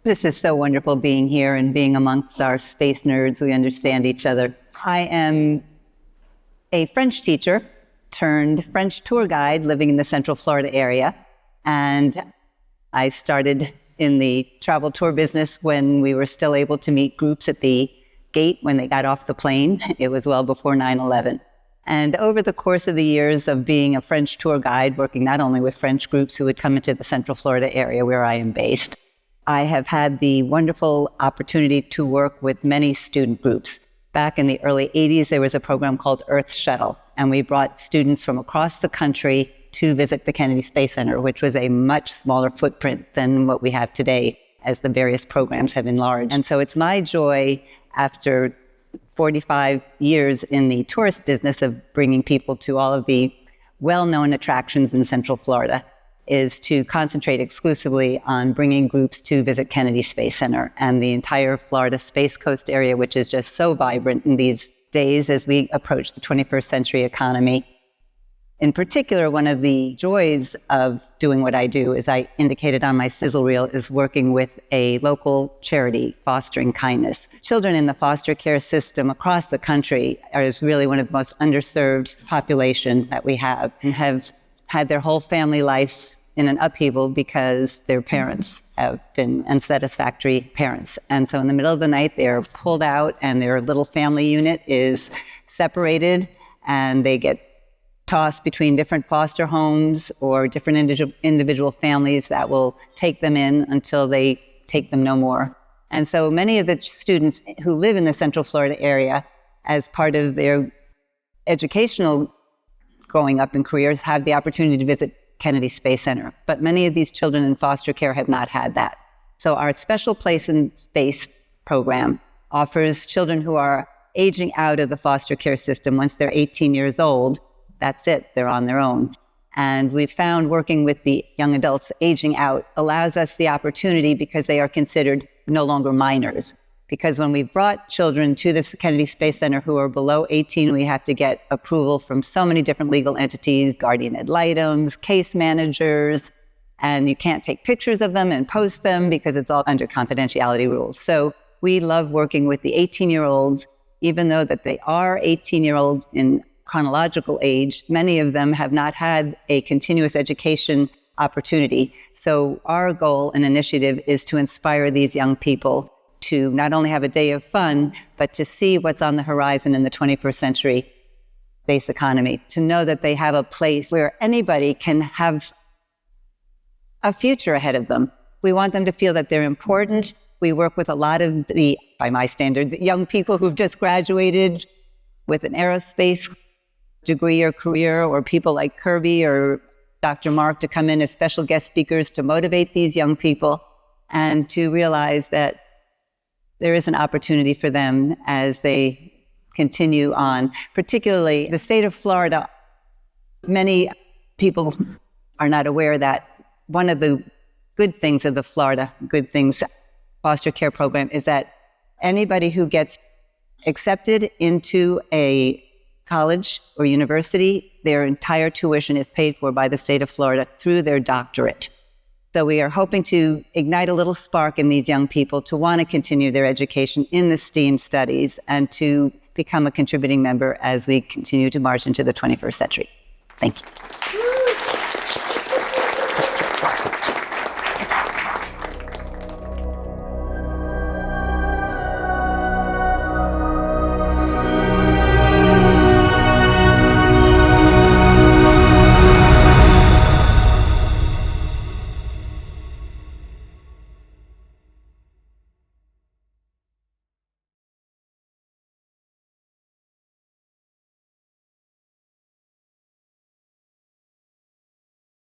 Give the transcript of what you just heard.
This is so wonderful being here and being amongst our space nerds. We understand each other. I am a French teacher turned French tour guide living in the Central Florida area. And I started in the travel tour business when we were still able to meet groups at the gate when they got off the plane. It was well before 9/11. And over the course of the years of being a French tour guide, working not only with French groups who would come into the Central Florida area where I am based, I have had the wonderful opportunity to work with many student groups. Back in the early 80s, there was a program called Earth Shuttle, and we brought students from across the country to visit the Kennedy Space Center, which was a much smaller footprint than what we have today as the various programs have enlarged. And so it's my joy, after 45 years in the tourist business of bringing people to all of the well-known attractions in Central Florida, is to concentrate exclusively on bringing groups to visit Kennedy Space Center and the entire Florida Space Coast area, which is just so vibrant in these days as we approach the 21st century economy. In particular, one of the joys of doing what I do, as I indicated on my sizzle reel, is working with a local charity, Fostering Kindness. Children in the foster care system across the country is really one of the most underserved population that we have, and have had their whole family life in an upheaval because their parents have been unsatisfactory parents. And so in the middle of the night, they're pulled out and their little family unit is separated, and they get tossed between different foster homes or different individual families that will take them in until they take them no more. And so many of the students who live in the Central Florida area, as part of their educational growing up in careers, have the opportunity to visit Kennedy Space Center. But many of these children in foster care have not had that. So our Special Place in Space program offers children who are aging out of the foster care system. Once they're 18 years old, that's it, they're on their own. And we found working with the young adults aging out allows us the opportunity, because they are considered no longer minors. Because when we brought children to the Kennedy Space Center who are below 18, we have to get approval from so many different legal entities, guardian ad litems, case managers, and you can't take pictures of them and post them because it's all under confidentiality rules. So we love working with the 18-year-olds, even though that they are 18-year-old in chronological age. Many of them have not had a continuous education opportunity. So our goal and initiative is to inspire these young people to not only have a day of fun, but to see what's on the horizon in the 21st century space economy, to know that they have a place where anybody can have a future ahead of them. We want them to feel that they're important. We work with a lot of the, by my standards, young people who've just graduated with an aerospace degree or career, or people like Kirby or Dr. Mark to come in as special guest speakers to motivate these young people and to realize that there is an opportunity for them as they continue on. Particularly the state of Florida, many people are not aware that one of the good things of the Florida Good Things foster care program is that anybody who gets accepted into a college or university, their entire tuition is paid for by the state of Florida through their doctorate. So we are hoping to ignite a little spark in these young people to want to continue their education in the STEAM studies and to become a contributing member as we continue to march into the 21st century. Thank you.